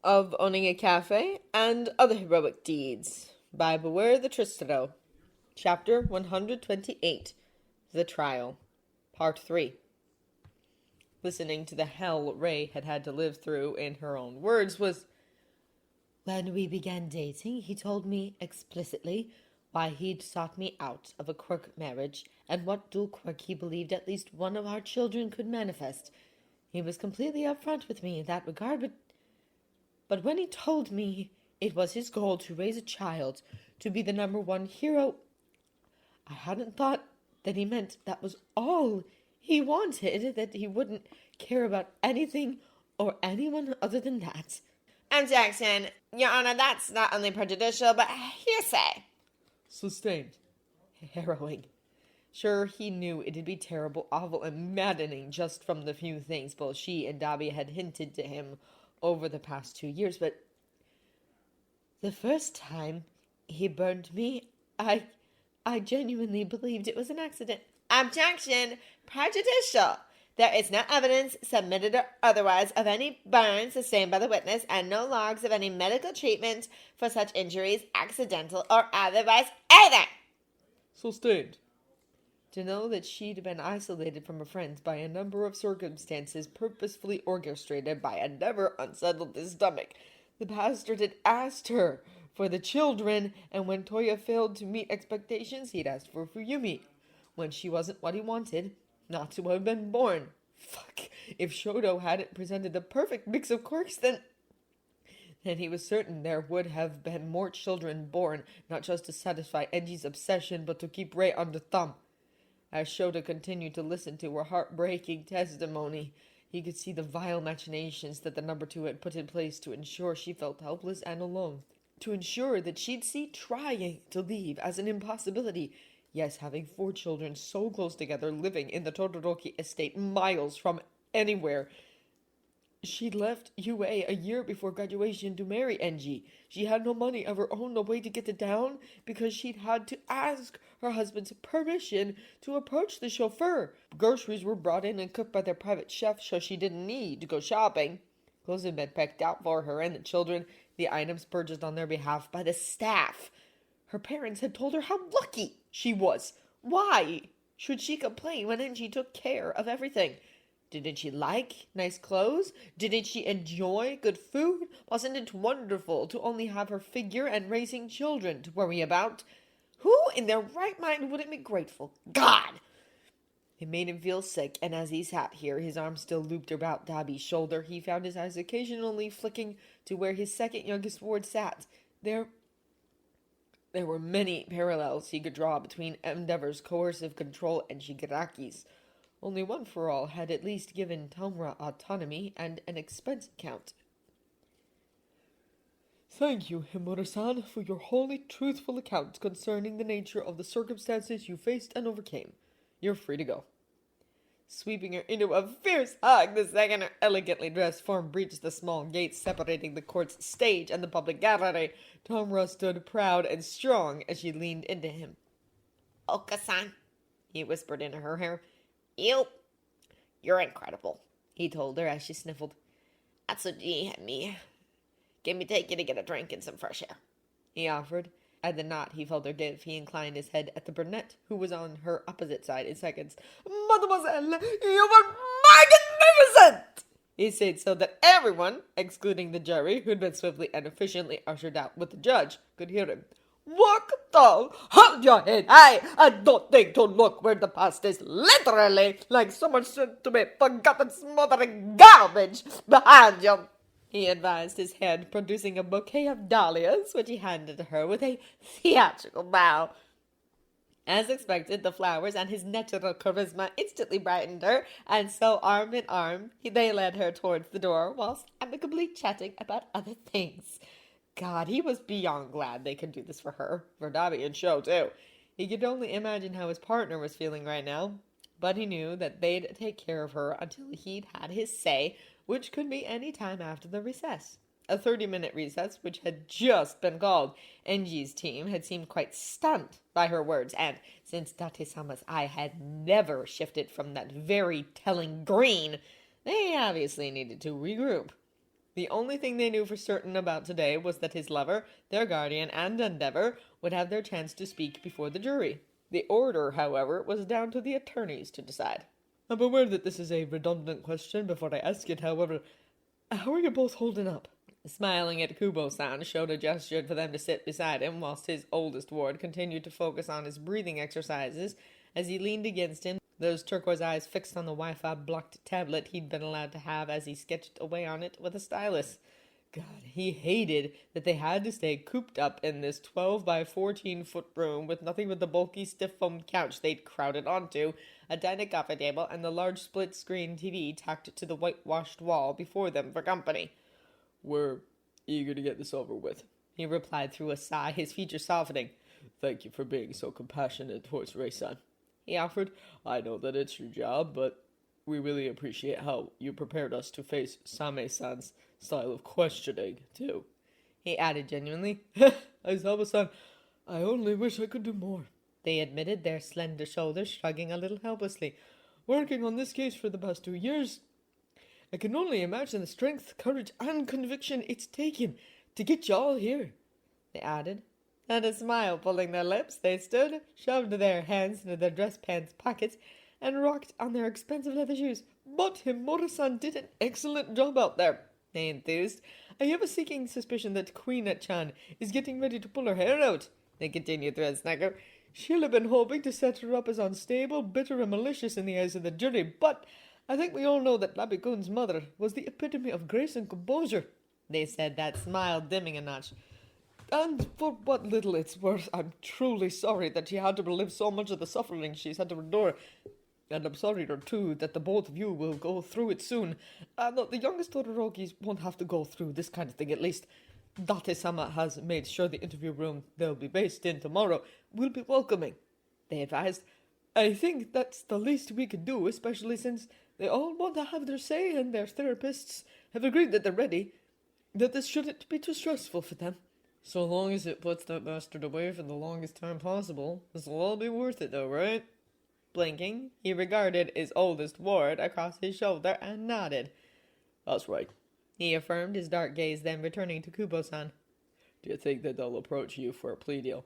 of owning a cafe, and other heroic deeds by Beware the Tristano. Chapter 128, The Trial, Part 3. Listening to the hell Ray had had to live through, in her own words, was, "When we began dating, he told me explicitly why he'd sought me out of a quirk marriage, and what dual quirk he believed at least one of our children could manifest. He was completely upfront with me in that regard, but when he told me it was his goal to raise a child, to be the number one hero, I hadn't thought that he meant that was all he wanted, that he wouldn't care about anything or anyone other than that." Objection. Your Honor, that's not only prejudicial, but hearsay. Sustained. Harrowing. Sure, he knew it'd be terrible, awful, and maddening just from the few things both she and Dobby had hinted to him over the past 2 years, but the first time he burned me, I genuinely believed it was an accident. Objection. Prejudicial. There is no evidence, submitted or otherwise, of any burns sustained by the witness, and no logs of any medical treatment for such injuries, accidental or otherwise, either. Sustained. To know that she'd been isolated from her friends by a number of circumstances purposefully orchestrated by a never unsettled stomach. The bastard had asked her for the children, and when Toya failed to meet expectations, he'd asked for Fuyumi. When she wasn't what he wanted, not to have been born. Fuck. If Shoto hadn't presented the perfect mix of quirks, then he was certain there would have been more children born, not just to satisfy Enji's obsession, but to keep Rei under thumb. As Shota continued to listen to her heartbreaking testimony, he could see the vile machinations that the number two had put in place to ensure she felt helpless and alone. To ensure that she'd see trying to leave as an impossibility. Yes, having 4 children so close together, living in the Todoroki estate miles from anywhere. She'd left UA a year before graduation to marry Enji. She had no money of her own, no way to get it down, because she'd had to ask her husband's permission to approach the chauffeur. Groceries were brought in and cooked by their private chef, so she didn't need to go shopping. Clothes had been picked out for her and the children, the items purchased on their behalf by the staff. Her parents had told her how lucky she was. Why should she complain when Enji took care of everything? Didn't she like nice clothes? Didn't she enjoy good food? Wasn't it wonderful to only have her figure and raising children to worry about? Who in their right mind wouldn't be grateful? God! It made him feel sick, and as he sat here, his arm still looped about Dobby's shoulder, he found his eyes occasionally flicking to where his second youngest ward sat. There were many parallels he could draw between Endeavor's coercive control and Shigaraki's. Only One for All had at least given Tomura autonomy and an expense account. "Thank you, Himura-san, for your wholly truthful account concerning the nature of the circumstances you faced and overcame. You're free to go." Sweeping her into a fierce hug the second her elegantly dressed form breached the small gates separating the court's stage and the public gallery, Tomura stood proud and strong as she leaned into him. "Oka-san," he whispered into her hair. You're incredible," he told her as she sniffled. "Atsuji and me. Can me take you to get a drink and some fresh air?" he offered. At the nod he felt her give, he inclined his head at the brunette, who was on her opposite side in seconds. "Mademoiselle, you were magnificent!" he said so that everyone, excluding the jury, who'd been swiftly and efficiently ushered out with the judge, could hear him. "Walk tall, hold your head high, and don't think to look where the past is, literally, like someone said to me, forgotten smothering garbage behind you," he advised, his hand producing a bouquet of dahlias, which he handed to her with a theatrical bow. As expected, the flowers and his natural charisma instantly brightened her, and so arm in arm, they led her towards the door, whilst amicably chatting about other things. God, he was beyond glad they could do this for her, for Dobby and Sho, too. He could only imagine how his partner was feeling right now, but he knew that they'd take care of her until he'd had his say, which could be any time after the recess. A 30-minute recess, which had just been called. Enji's team had seemed quite stunned by her words, and since Date-sama's eye had never shifted from that very telling green, they obviously needed to regroup. The only thing they knew for certain about today was that his lover, their guardian, and endeavor would have their chance to speak before the jury. The order, however, was down to the attorneys to decide. I'm aware that this is a redundant question before I ask it, however. How are you both holding up? Smiling at Kubo-san, Shouta gestured for them to sit beside him, whilst his oldest ward continued to focus on his breathing exercises as he leaned against him, those turquoise eyes fixed on the Wi-Fi blocked tablet he'd been allowed to have as he sketched away on it with a stylus. God, he hated that they had to stay cooped up in this 12 by 14 foot room with nothing but the bulky stiff-foamed couch they'd crowded onto, a dining coffee table, and the large split-screen TV tacked to the whitewashed wall before them for company. We're eager to get this over with, he replied through a sigh, his features softening. Thank you for being so compassionate towards Rei-san, he offered. I know that it's your job, but we really appreciate how you prepared us to face Same-san's style of questioning, too. He added genuinely. Aizawa-san, I only wish I could do more, they admitted, their slender shoulders shrugging a little helplessly. Working on this case for the past 2 years, I can only imagine the strength, courage, and conviction it's taken to get you all here, they added. And a smile pulling their lips, they stood, shoved their hands into their dress pants pockets, and rocked on their expensive leather shoes. But Himura-san did an excellent job out there, they enthused. I have a sinking suspicion that Queen-chan is getting ready to pull her hair out, they continued through a snigger. She'll have been hoping to set her up as unstable, bitter, and malicious in the eyes of the jury, but I think we all know that Rabi-kun's mother was the epitome of grace and composure, they said, that smile dimming a notch. And for what little it's worth, I'm truly sorry that she had to relive so much of the suffering she's had to endure. And I'm sorrier, too, that the both of you will go through it soon. No, the youngest Todorokis won't have to go through this kind of thing, at least. Date-sama has made sure the interview room they'll be based in tomorrow will be welcoming, they advised. I think that's the least we could do, especially since they all want to have their say and their therapists have agreed that they're ready, that this shouldn't be too stressful for them. So long as it puts that bastard away for the longest time possible, this will all be worth it though, right? Blinking, he regarded his oldest ward across his shoulder and nodded. That's right, he affirmed, his dark gaze then returning to Kubo-san. Do you think that they'll approach you for a plea deal?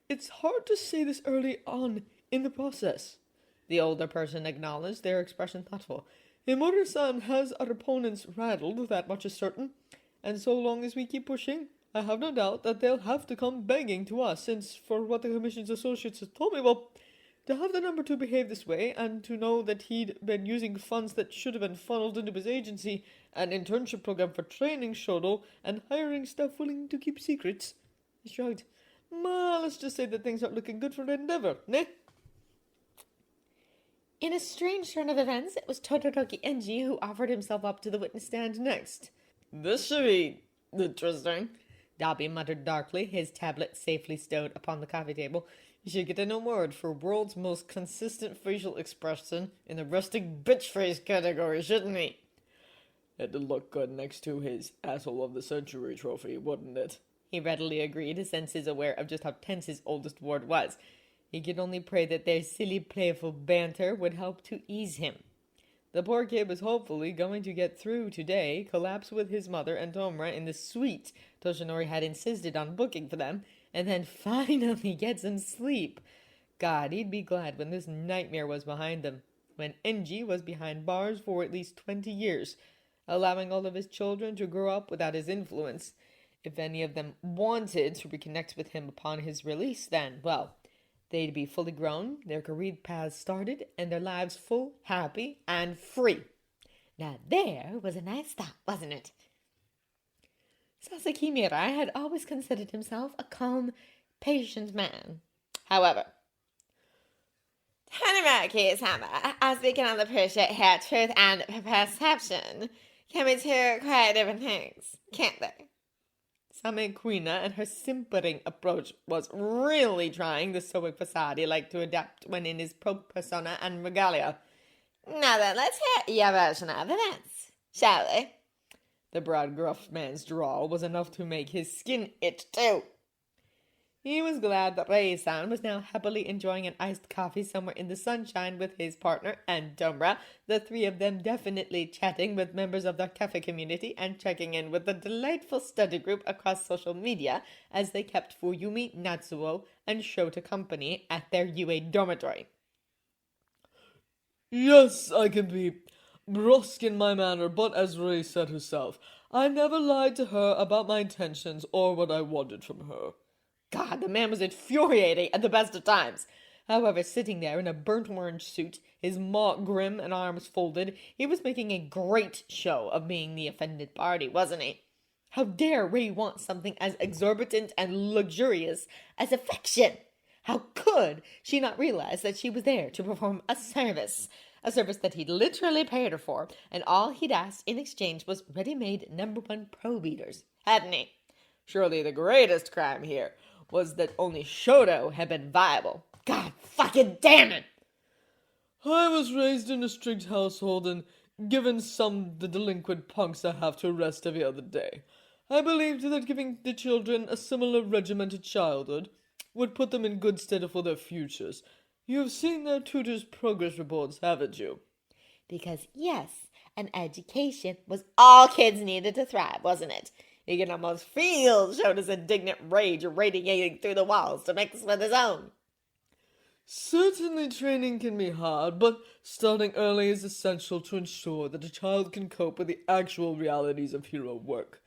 It's hard to say this early on in the process, the older person acknowledged, their expression thoughtful. Himura-san has our opponents rattled, that much is certain, and so long as we keep pushing, I have no doubt that they'll have to come begging to us, since, for what the Commission's associates have told me, well, to have the number 2 behave this way, and to know that he'd been using funds that should have been funneled into his agency, an internship program for training Shodo, and hiring staff willing to keep secrets, he shrugged. Let's just say that things aren't looking good for Endeavor, ne? In a strange turn of events, it was Todoroki Enji who offered himself up to the witness stand next. This should be interesting, Dabi muttered darkly, his tablet safely stowed upon the coffee table. You should get an award for world's most consistent facial expression in the rustic bitch face category, shouldn't he? It'd look good next to his Asshole of the Century trophy, wouldn't it? He readily agreed, his senses aware of just how tense his oldest ward was. He could only pray that their silly, playful banter would help to ease him. The poor kid was hopefully going to get through today, collapse with his mother and Tomura in the suite Toshinori had insisted on booking for them, and then finally get some sleep. God, he'd be glad when this nightmare was behind them, when Enji was behind bars for at least 20 years, allowing all of his children to grow up without his influence. If any of them wanted to reconnect with him upon his release, then, well, they'd be fully grown, their career paths started, and their lives full, happy, and free. Now there was a nice thought, wasn't it? Sasaki Mirai had always considered himself a calm, patient man. However, Tanimaki-sama, as we can all appreciate here, truth and perception can be two quite different things, can't they? Same Queena and her simpering approach was really trying the stoic facade he liked to adapt when in his persona and regalia. Now then, let's hear your version of events, shall we? The broad, gruff man's drawl was enough to make his skin itch too. He was glad that Rei-san was now happily enjoying an iced coffee somewhere in the sunshine with his partner and Domra, the three of them definitely chatting with members of the cafe community and checking in with the delightful study group across social media as they kept Fuyumi, Natsuo, and Shouta company at their UA dormitory. Yes, I can be brusque in my manner, but as Ray said herself, I never lied to her about my intentions or what I wanted from her. God, the man was infuriating at the best of times. However, sitting there in a burnt orange suit, his maw grim and arms folded, he was making a great show of being the offended party, wasn't he? How dare Ray want something as exorbitant and luxurious as affection? How could she not realize that she was there to perform a service that he'd literally paid her for, and all he'd asked in exchange was ready-made #1 pro beaters, hadn't he? Surely the greatest crime here was that only Shoto had been viable. God fucking damn it! I was raised in a strict household and given the delinquent punks I have to arrest every other day. I believed that giving the children a similar regimented childhood would put them in good stead for their futures. You have seen their tutors' progress reports, haven't you? Because, yes, an education was all kids needed to thrive, wasn't it? You can almost feel Shota's indignant rage radiating through the walls to mix with his own. Certainly training can be hard, but starting early is essential to ensure that a child can cope with the actual realities of hero work.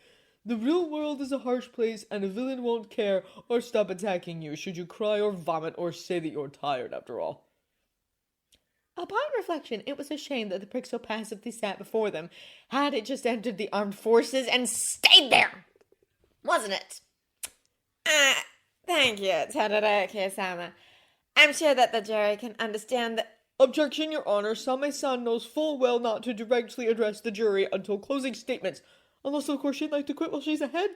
The real world is a harsh place, and a villain won't care or stop attacking you should you cry or vomit or say that you're tired after all. Upon reflection, it was a shame that the prick so passively sat before them. Had it just entered the armed forces and stayed there, wasn't it? Thank you, Todoroki-sama. I'm sure that the jury can understand that. Objection, Your Honor. Same-san knows full well not to directly address the jury until closing statements. Unless, of course, she'd like to quit while she's ahead.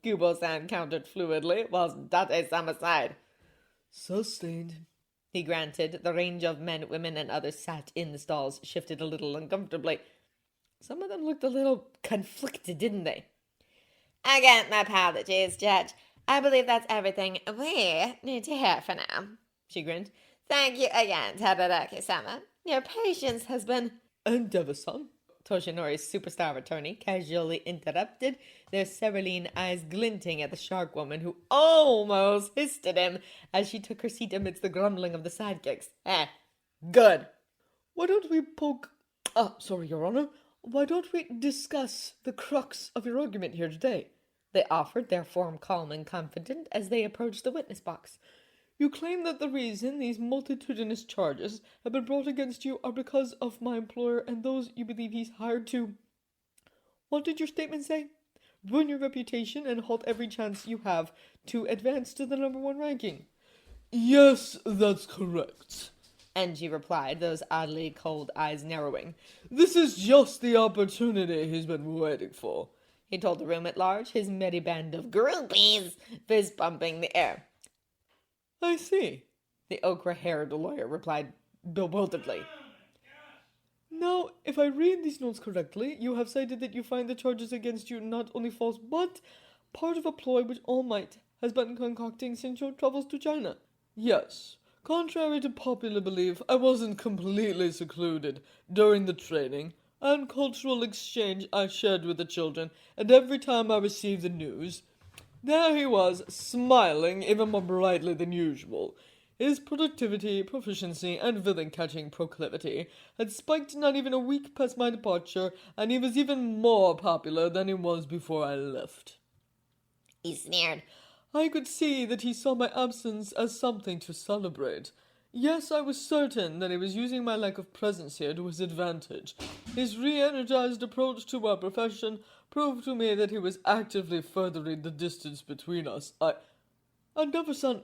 Gubo-san countered fluidly, whilst Date-sama sighed. Sustained. He granted. The range of men, women, and others sat in the stalls shifted a little uncomfortably. Some of them looked a little conflicted, didn't they? Again, my apologies, Judge. I believe that's everything we need to hear for now. She grinned. Thank you again, Todoroki-sama. Your patience has been... Endeavor-san. Toshinori's superstar attorney casually interrupted, their cerulean eyes glinting at the shark woman who almost hissed at him as she took her seat amidst the grumbling of the sidekicks. Good. Why don't we Your Honor. Why don't we discuss the crux of your argument here today? They offered, their form calm and confident, as they approached the witness box. You claim that the reason these multitudinous charges have been brought against you are because of my employer and those you believe he's hired to... What did your statement say? Ruin your reputation and halt every chance you have to advance to the #1 ranking. Yes, that's correct. Enji replied, those oddly cold eyes narrowing. This is just the opportunity he's been waiting for. He told the room at large, his merry band of groupies fist-bumping the air. I see, the ochre-haired lawyer replied bewilderedly. Now, if I read these notes correctly, you have cited that you find the charges against you not only false, but part of a ploy which All Might has been concocting since your travels to China. Yes, contrary to popular belief, I wasn't completely secluded during the training and cultural exchange I shared with the children, and every time I received the news... There he was, smiling even more brightly than usual. His productivity, proficiency, and villain-catching proclivity had spiked not even a week past my departure, and he was even more popular than he was before I left. He sneered. I could see that he saw my absence as something to celebrate. Yes, I was certain that he was using my lack of presence here to his advantage. His re-energized approach to our profession proved to me that he was actively furthering the distance between us. Endeavor-san,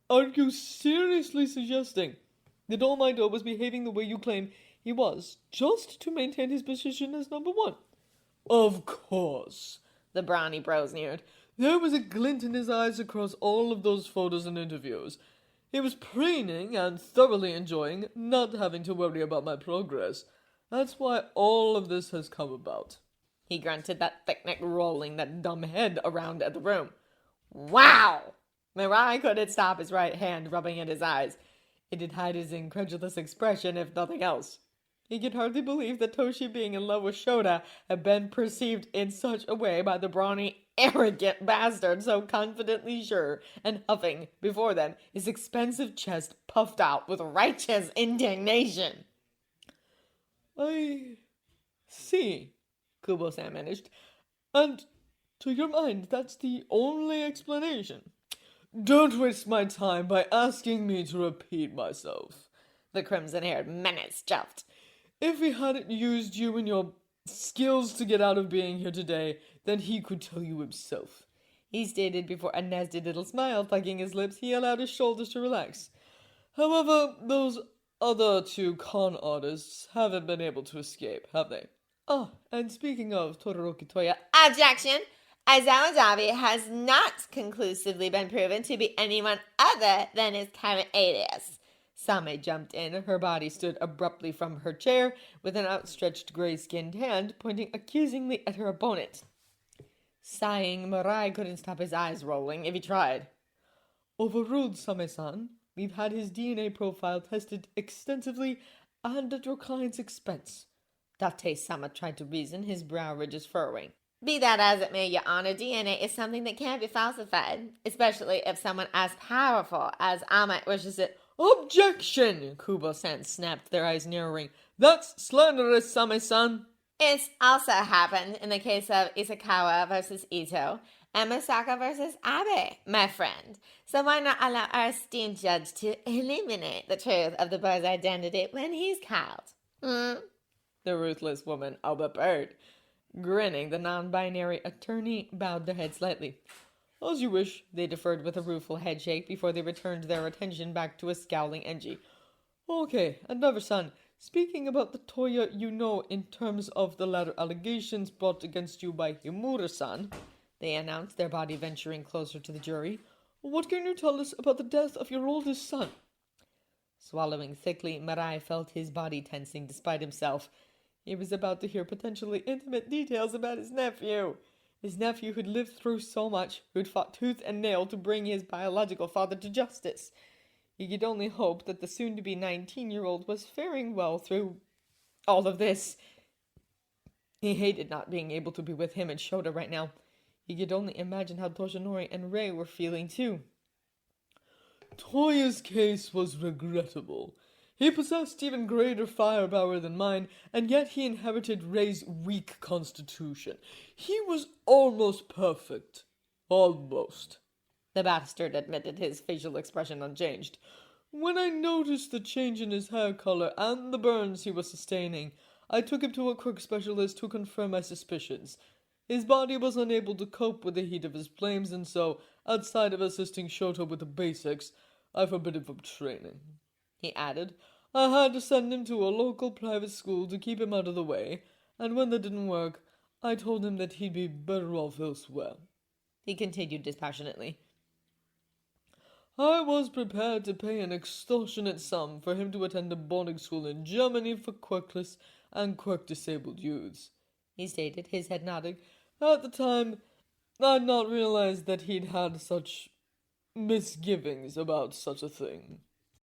are you seriously suggesting that All Might was behaving the way you claim he was, just to maintain his position as #1? Of course, the brawny bro sneered. There was a glint in his eyes across all of those photos and interviews. He was preening and thoroughly enjoying not having to worry about my progress. That's why all of this has come about. He grunted, that thick neck rolling that dumb head around at the room. Wow! Mirai couldn't stop his right hand rubbing at his eyes. It did hide his incredulous expression, if nothing else. He could hardly believe that Toshi being in love with Shouta had been perceived in such a way by the brawny, arrogant bastard so confidently sure and huffing before them, his expensive chest puffed out with righteous indignation. I see, Kubo-san managed. And to your mind, that's the only explanation. Don't waste my time by asking me to repeat myself. The crimson-haired menace jumped. If he hadn't used you and your skills to get out of being here today, then he could tell you himself, he stated before a nasty little smile tugging his lips. He allowed his shoulders to relax. However, those other two con artists haven't been able to escape, have they? Ah, and speaking of Todoroki Toya... Objection! Aizawa Dabi has not conclusively been proven to be anyone other than his current alias. Same jumped in. Her body stood abruptly from her chair, with an outstretched gray-skinned hand pointing accusingly at her opponent. Sighing, Mirai couldn't stop his eyes rolling if he tried. Overruled, Same-san. We've had his DNA profile tested extensively and at your client's expense. Date-sama tried to reason, his brow ridges furrowing. Be that as it may, Your Honor, DNA is something that can't be falsified, especially if someone as powerful as Amit wishes it. Objection! Kubo-san snapped, their eyes narrowing. That's slanderous, Same-san. It's also happened in the case of Isakawa versus Ito and Masaka versus Abe, my friend. So why not allow our esteemed judge to eliminate the truth of the boy's identity when he's called? The ruthless woman overheard. Grinning, the non-binary attorney bowed their head slightly. As you wish. They deferred with a rueful headshake before they returned their attention back to a scowling Enji. Okay, and Never-san, speaking about the Toya you know in terms of the latter allegations brought against you by Himura-san, they announced, their body venturing closer to the jury. What can you tell us about the death of your oldest son? Swallowing thickly, Mirai felt his body tensing despite himself. He was about to hear potentially intimate details about his nephew. His nephew who'd lived through so much, who'd fought tooth and nail to bring his biological father to justice. He could only hope that the soon-to-be 19-year-old was faring well through all of this. He hated not being able to be with him and Shouta right now. He could only imagine how Toshinori and Rei were feeling too. Toya's case was regrettable. He possessed even greater firepower than mine, and yet he inherited Rei's weak constitution. He was almost perfect. Almost. The bastard admitted, his facial expression unchanged. When I noticed the change in his hair color and the burns he was sustaining, I took him to a quirk specialist to confirm my suspicions. His body was unable to cope with the heat of his flames, and so, outside of assisting Shouta with the basics, I forbid him from training. He added, I had to send him to a local private school to keep him out of the way, and when that didn't work, I told him that he'd be better off elsewhere. He continued dispassionately. I was prepared to pay an extortionate sum for him to attend a boarding school in Germany for quirkless and quirk-disabled youths, he stated, his head nodding. At the time, I'd not realized that he'd had such misgivings about such a thing.